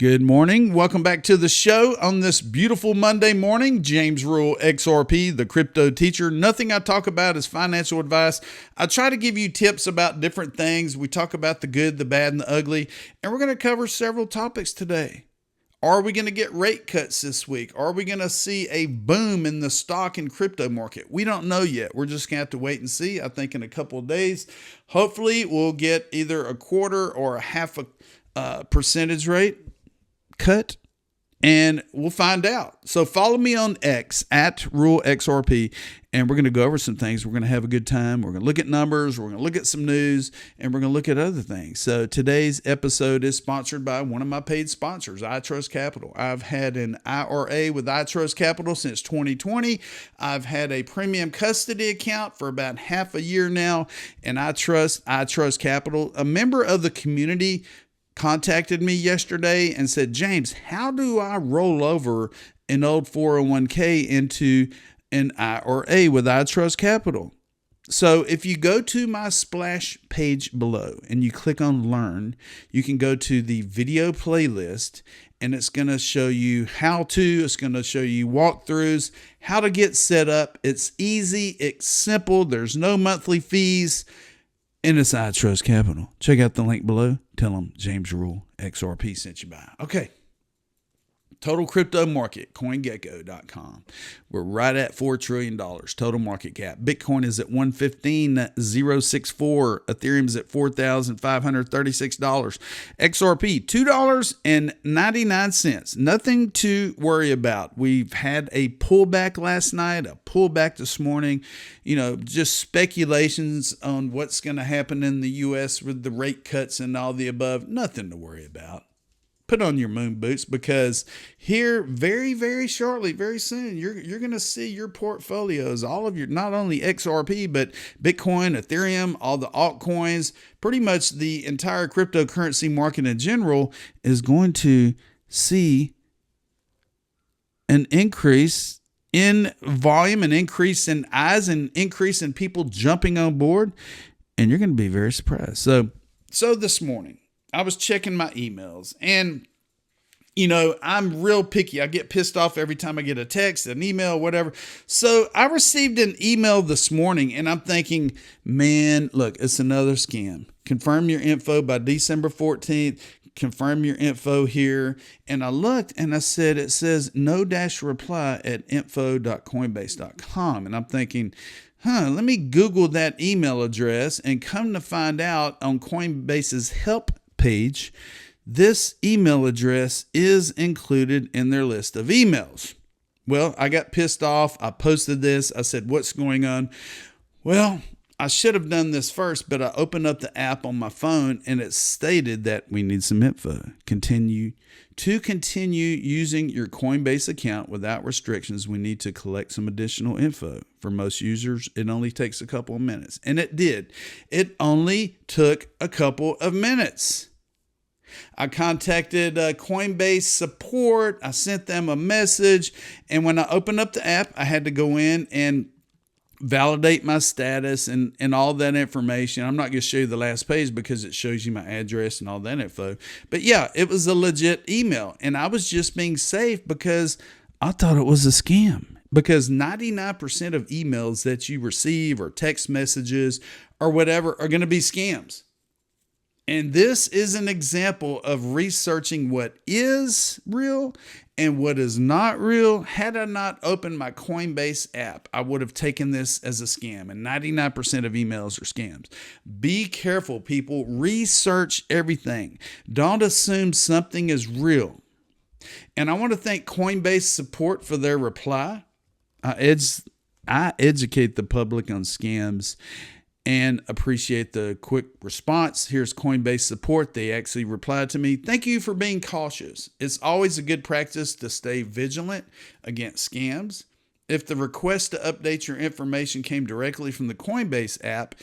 Good morning. Welcome back to the show on this beautiful Monday morning. James Rule, XRP, the crypto teacher. Nothing I talk about is financial advice. I try to give you tips about different things. We talk about the good, the bad, and the ugly, and we're going to cover several topics today. Are we going to get rate cuts this week? Are we going to see a boom in the stock and crypto market? We don't know yet. We're just going to have to wait and see. I think in a couple of days, hopefully we'll get either a quarter or a half a percentage rate cut, and we'll find out. So follow me on X at RuleXRP, and we're going to go over some things. We're going to have a good time. We're going to look at numbers. We're going to look at some news, and we're going to look at other things. So today's episode is sponsored by one of my paid sponsors, iTrustCapital. I've had an IRA with iTrustCapital since 2020. I've had a premium custody account for about half a year now, and I trust iTrustCapital. A member of the community contacted me yesterday and said, James, how do I roll over an old 401k into an IRA with iTrustCapital? So if you go to my splash page below and you click on Learn, you can go to the video playlist, and it's going to show you how to. It's going to show you walkthroughs, how to get set up. It's easy. It's simple. There's no monthly fees. And it's iTrustCapital. Check out the link below. Tell them James Rule XRP sent you by. Okay. Total crypto market, CoinGecko.com. We're right at $4 trillion total market cap. Bitcoin is at $115,064. Ethereum is at $4,536. XRP, $2.99. Nothing to worry about. We've had a pullback last night, a pullback this morning. Just speculations on what's going to happen in the U.S. with the rate cuts and all the above. Nothing to worry about. Put on your moon boots, because here very, very shortly, very soon, you're going to see your portfolios, all of your, not only XRP, but Bitcoin, Ethereum, all the altcoins, pretty much the entire cryptocurrency market in general is going to see an increase in volume, an increase in eyes, an increase in people jumping on board, and you're going to be very surprised. So this morning, I was checking my emails, and, I'm real picky. I get pissed off every time I get a text, an email, whatever. So I received an email this morning, and I'm thinking, man, look, it's another scam. Confirm your info by December 14th. Confirm your info here. And I looked, and I said, it says no-reply at info.coinbase.com. And I'm thinking, let me Google that email address, and come to find out on Coinbase's help page, this email address is included in their list of emails. Well, I got pissed off. I posted this. I said, what's going on? Well, I should have done this first, but I opened up the app on my phone, and it stated that we need some info. Continue using your Coinbase account without restrictions, we need to collect some additional info. For most users, it only takes a couple of minutes. And it did. It only took a couple of minutes. I contacted Coinbase support. I sent them a message. And when I opened up the app, I had to go in and validate my status and all that information. I'm not going to show you the last page because it shows you my address and all that info. But yeah, it was a legit email. And I was just being safe because I thought it was a scam. Because 99% of emails that you receive or text messages or whatever are going to be scams. And this is an example of researching what is real and what is not real. Had I not opened my Coinbase app, I would have taken this as a scam. And 99% of emails are scams. Be careful, people. Research everything. Don't assume something is real. And I want to thank Coinbase support for their reply. I educate the public on scams and appreciate the quick response. Here's Coinbase support. They actually replied to me. Thank you for being cautious. It's always a good practice to stay vigilant against scams. If the request to update your information came directly from the Coinbase app,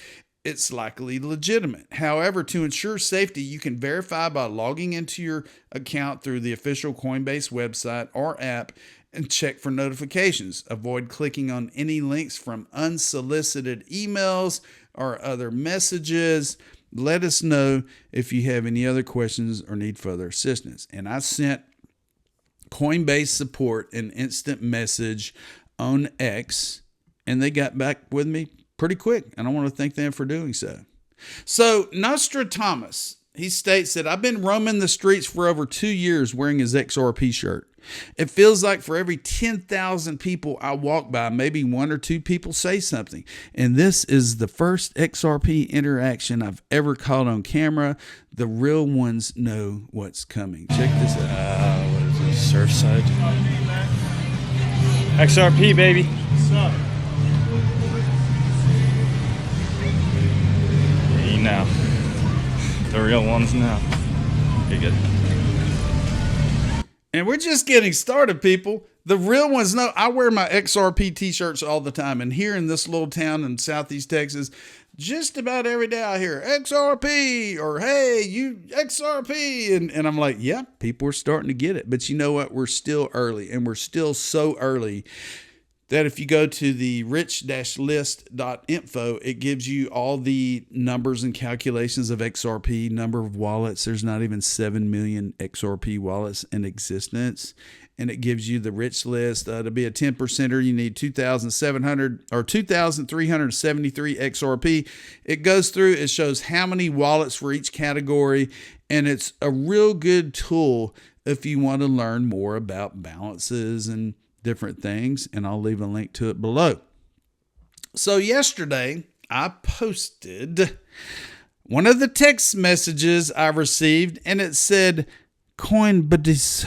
it's likely legitimate. However, to ensure safety, you can verify by logging into your account through the official Coinbase website or app and check for notifications. Avoid clicking on any links from unsolicited emails or other messages. Let us know if you have any other questions or need further assistance. And I sent Coinbase support an instant message on X, and they got back with me pretty quick, and I want to thank them for doing so. So Nostradamus, he states that I've been roaming the streets for over 2 years wearing his XRP shirt. It feels like for every 10,000 people I walk by, maybe 1 or 2 people say something. And this is the first XRP interaction I've ever caught on camera. The real ones know what's coming. Check this out. What is this? Surfside. XRP, baby. What's up? Hey, now. The real ones now. You're good. And we're just getting started, people. The real ones know. I wear my XRP t-shirts all the time. And here in this little town in Southeast Texas, just about every day I hear XRP or, hey, you XRP. And I'm like, yeah, people are starting to get it. But you know what? We're still early. And we're still so early that if you go to the rich-list.info, it gives you all the numbers and calculations of XRP, number of wallets. There's not even 7 million XRP wallets in existence. And it gives you the rich list. To be a 10%er, you need 2,700 or 2,373 XRP. It goes through, it shows how many wallets for each category. And it's a real good tool if you want to learn more about balances and different things, and I'll leave a link to it below. So yesterday, I posted one of the text messages I received, and it said, Coinbase.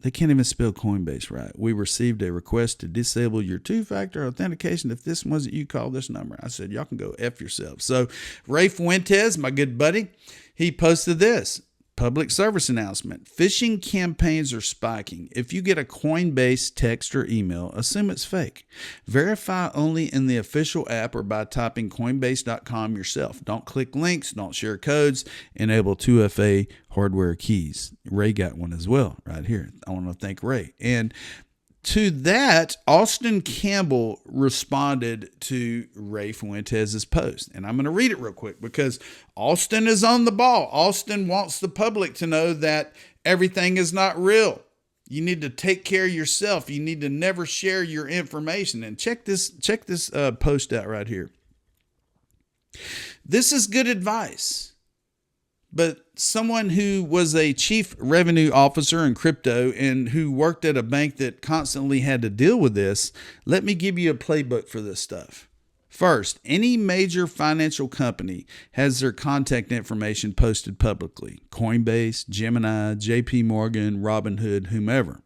They can't even spell Coinbase right. We received a request to disable your two-factor authentication. If this wasn't you, call this number. I said, y'all can go F yourself. So Ray Fuentes, my good buddy, he posted this. Public service announcement. Phishing campaigns are spiking. If you get a Coinbase text or email, assume it's fake. Verify only in the official app or by typing coinbase.com yourself. Don't click links. Don't share codes. Enable 2FA hardware keys. Ray got one as well right here. I want to thank Ray. And to that, Austin Campbell responded to Ray Fuentes' post. And I'm going to read it real quick because Austin is on the ball. Austin wants the public to know that everything is not real. You need to take care of yourself. You need to never share your information. And check this post out right here. This is good advice. But someone who was a chief revenue officer in crypto and who worked at a bank that constantly had to deal with this, let me give you a playbook for this stuff. First, any major financial company has their contact information posted publicly. Coinbase, Gemini, JP Morgan, Robinhood, whomever.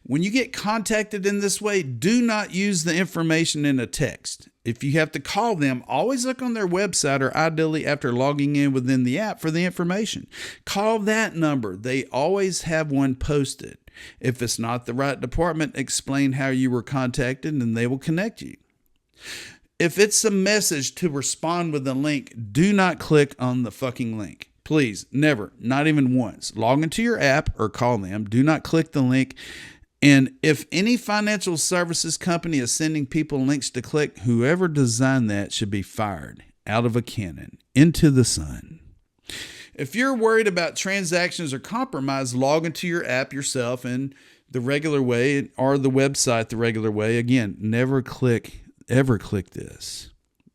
When you get contacted in this way, do not use the information in a text. If you have to call them, always look on their website or ideally after logging in within the app for the information. Call that number. They always have one posted. If it's not the right department, explain how you were contacted and they will connect you. If it's a message to respond with a link, do not click on the fucking link. Please, never, not even once. Log into your app or call them. Do not click the link. And if any financial services company is sending people links to click, whoever designed that should be fired out of a cannon into the sun. If you're worried about transactions or compromise, log into your app yourself in the regular way or the website the regular way. Again, ever click this.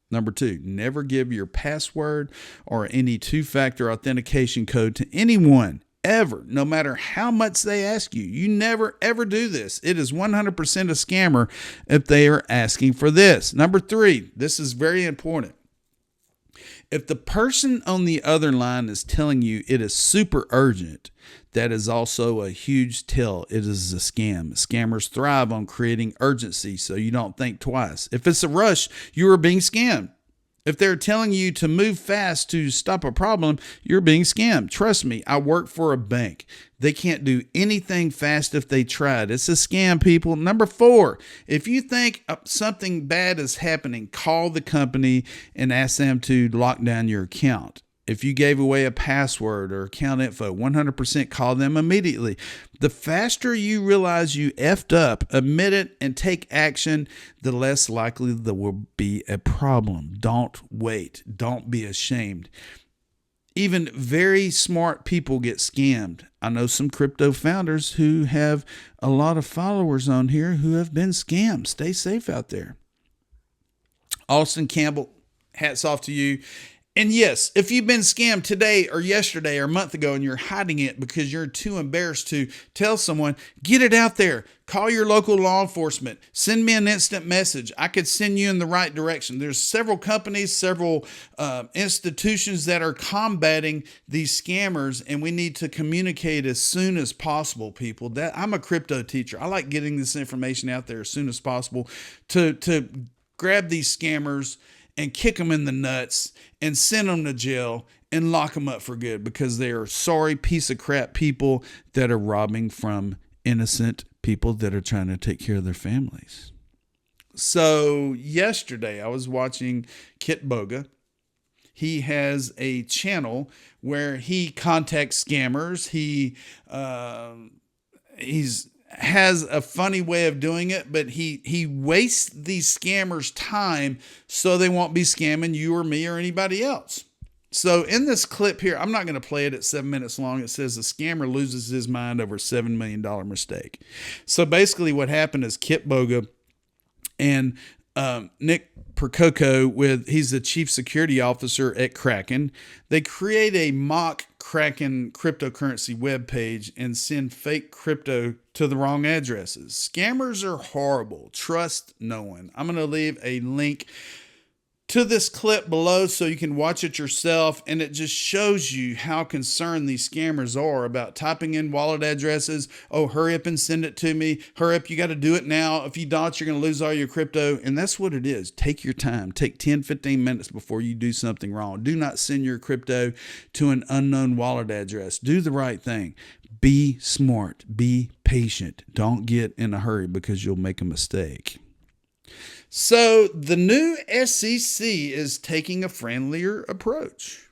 Number 2, never give your password or any two-factor authentication code to anyone, ever, no matter how much they ask you. You never, ever do this. It is 100% a scammer if they are asking for this. Number 3, this is very important. If the person on the other line is telling you it is super urgent, that is also a huge tell. It is a scam. Scammers thrive on creating urgency so you don't think twice. If it's a rush, you are being scammed. If they're telling you to move fast to stop a problem, you're being scammed. Trust me, I work for a bank. They can't do anything fast if they tried. It's a scam, people. Number 4, if you think something bad is happening, call the company and ask them to lock down your account. If you gave away a password or account info, 100% call them immediately. The faster you realize you effed up, admit it, and take action, the less likely there will be a problem. Don't wait. Don't be ashamed. Even very smart people get scammed. I know some crypto founders who have a lot of followers on here who have been scammed. Stay safe out there. Austin Campbell, hats off to you. And yes, if you've been scammed today or yesterday or a month ago and you're hiding it because you're too embarrassed to tell someone, get it out there. Call your local law enforcement. Send me an instant message. I could send you in the right direction. There's several companies, several institutions that are combating these scammers, and we need to communicate as soon as possible, people. I'm a crypto teacher. I like getting this information out there as soon as possible to grab these scammers and kick them in the nuts and send them to jail and lock them up for good, because they are sorry piece of crap people that are robbing from innocent people that are trying to take care of their families. So yesterday I was watching Kit Boga. He has a channel where he contacts scammers. He's has a funny way of doing it, but he wastes these scammers' time so they won't be scamming you or me or anybody else. So in this clip here, I'm not going to play it at 7 minutes long. It says the scammer loses his mind over a $7 million mistake. So basically what happened is Kit Boga and Nick Percoco, he's the chief security officer at Kraken. They create a mock Kraken cryptocurrency webpage and send fake crypto to the wrong addresses. Scammers are horrible. Trust no one. I'm going to leave a link to this clip below so you can watch it yourself, and it just shows you how concerned these scammers are about typing in wallet addresses. Oh, hurry up and send it to me. Hurry up, you got to do it now. If you don't, you're going to lose all your crypto. And that's what it is. Take your time. Take 10, 15 minutes before you do something wrong. Do not send your crypto to an unknown wallet address. Do the right thing. Be smart. Be patient. Don't get in a hurry because you'll make a mistake. So the new SEC is taking a friendlier approach.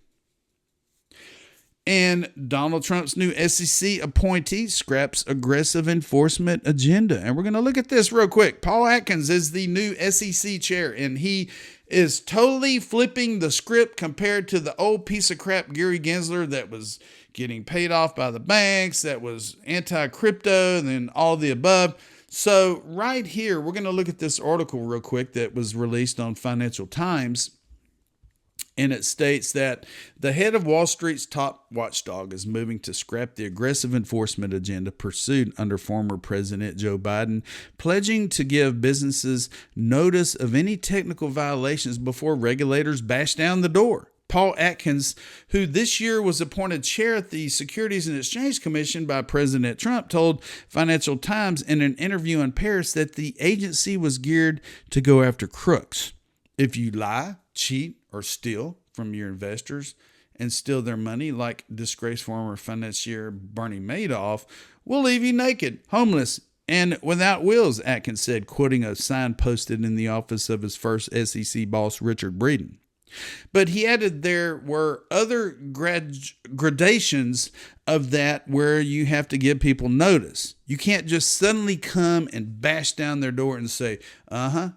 And Donald Trump's new SEC appointee scraps aggressive enforcement agenda. And we're going to look at this real quick. Paul Atkins is the new SEC chair, and he is totally flipping the script compared to the old piece of crap Gary Gensler that was getting paid off by the banks, that was anti-crypto, and then all the above. So right here, we're going to look at this article real quick that was released on Financial Times. And it states that the head of Wall Street's top watchdog is moving to scrap the aggressive enforcement agenda pursued under former President Joe Biden, pledging to give businesses notice of any technical violations before regulators bash down the door. Paul Atkins, who this year was appointed chair at the Securities and Exchange Commission by President Trump, told Financial Times in an interview in Paris that the agency was geared to go after crooks. If you lie, cheat, or steal from your investors and steal their money, like disgraced former financier Bernie Madoff, we'll leave you naked, homeless, and without wills, Atkins said, quoting a sign posted in the office of his first SEC boss, Richard Breeden. But he added there were other gradations of that where you have to give people notice. You can't just suddenly come and bash down their door and say,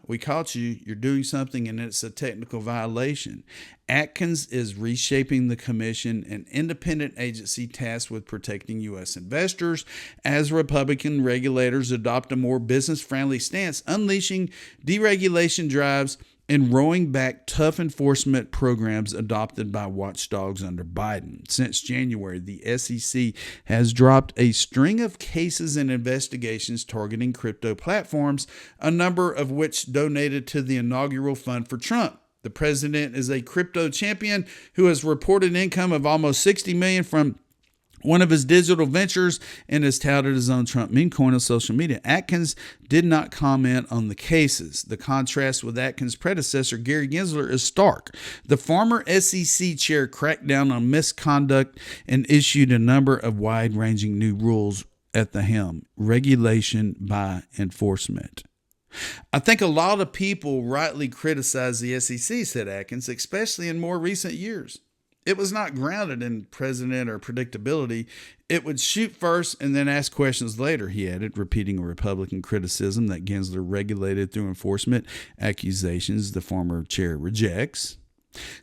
we caught you, you're doing something, and it's a technical violation. Atkins is reshaping the commission, an independent agency tasked with protecting U.S. investors, as Republican regulators adopt a more business-friendly stance, unleashing deregulation drives and rolling back tough enforcement programs adopted by watchdogs under Biden. Since January, the SEC has dropped a string of cases and investigations targeting crypto platforms, a number of which donated to the inaugural fund for Trump. The president is a crypto champion who has reported income of almost $60 million from one of his digital ventures and has touted his own Trump meme coin on social media. Atkins did not comment on the cases. The contrast with Atkins' predecessor, Gary Gensler, is stark. The former SEC chair cracked down on misconduct and issued a number of wide-ranging new rules at the helm. Regulation by enforcement. I think a lot of people rightly criticize the SEC, said Atkins, especially in more recent years. It was not grounded in precedent or predictability. It would shoot first and then ask questions later, he added, repeating a Republican criticism that Gensler regulated through enforcement accusations the former chair rejects.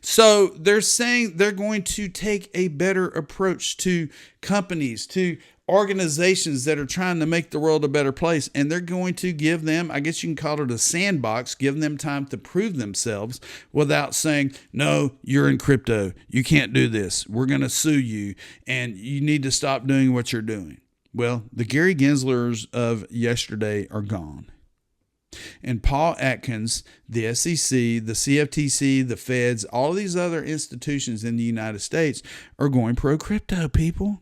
So they're saying they're going to take a better approach to companies, to organizations that are trying to make the world a better place. And they're going to give them, I guess you can call it a sandbox, give them time to prove themselves without saying, no, you're in crypto. You can't do this. We're going to sue you and you need to stop doing what you're doing. Well, the Gary Genslers of yesterday are gone. And Paul Atkins, the SEC, the CFTC, the Feds, all these other institutions in the United States are going pro-crypto, people.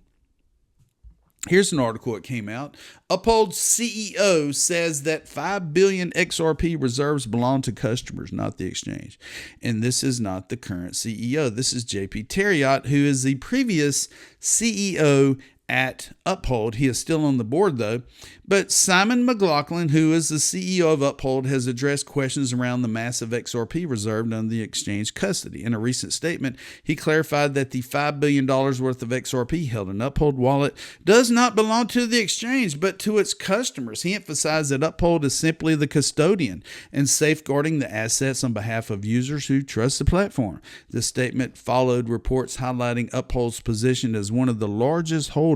Here's an article that came out. Uphold CEO says that 5 billion XRP reserves belong to customers, not the exchange. And this is not the current CEO. This is JP Terriot, who is the previous CEO at Uphold. He is still on the board, though. But Simon McLaughlin, who is the CEO of Uphold, has addressed questions around the massive XRP reserved under the exchange custody. In a recent statement, he clarified that the $5 billion worth of XRP held in Uphold wallet does not belong to the exchange, but to its customers. He emphasized that Uphold is simply the custodian and safeguarding the assets on behalf of users who trust the platform. This statement followed reports highlighting Uphold's position as one of the largest holders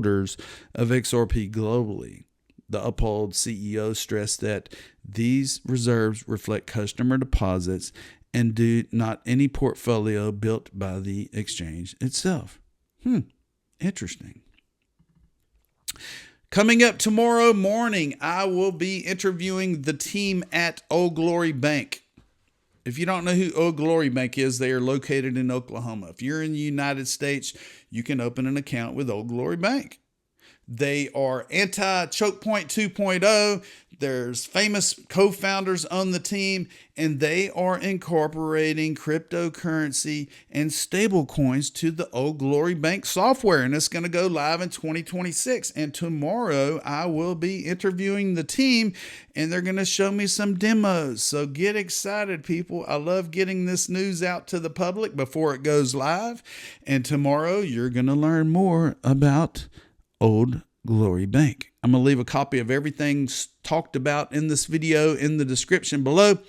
of XRP globally. The Uphold CEO stressed that these reserves reflect customer deposits and do not any portfolio built by the exchange itself. Interesting. Coming up tomorrow morning, I will be interviewing the team at Old Glory Bank. If you don't know who Old Glory Bank is, they are located in Oklahoma. If you're in the United States, you can open an account with Old Glory Bank. They are anti-choke point 2.0. There's famous co-founders on the team, and they are incorporating cryptocurrency and stable coins to the Old Glory Bank software, and it's going to go live in 2026. And tomorrow I will be interviewing the team, and they're going to show me some demos. So get excited, people. I love getting this news out to the public before it goes live. And tomorrow you're going to learn more about Old Glory Bank. I'm going to leave a copy of everything talked about in this video in the description below.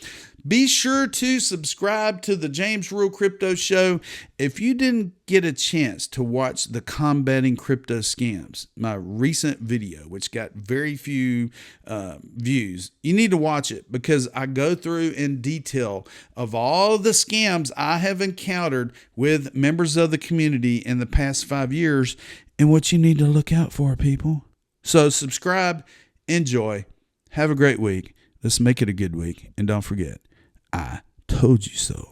Be sure to subscribe to the James Rule Crypto Show. If you didn't get a chance to watch the Combating Crypto Scams, my recent video, which got very few views, you need to watch it because I go through in detail of all the scams I have encountered with members of the community in the past 5 years and what you need to look out for, people. So subscribe, enjoy, have a great week. Let's make it a good week. And don't forget, I told you so.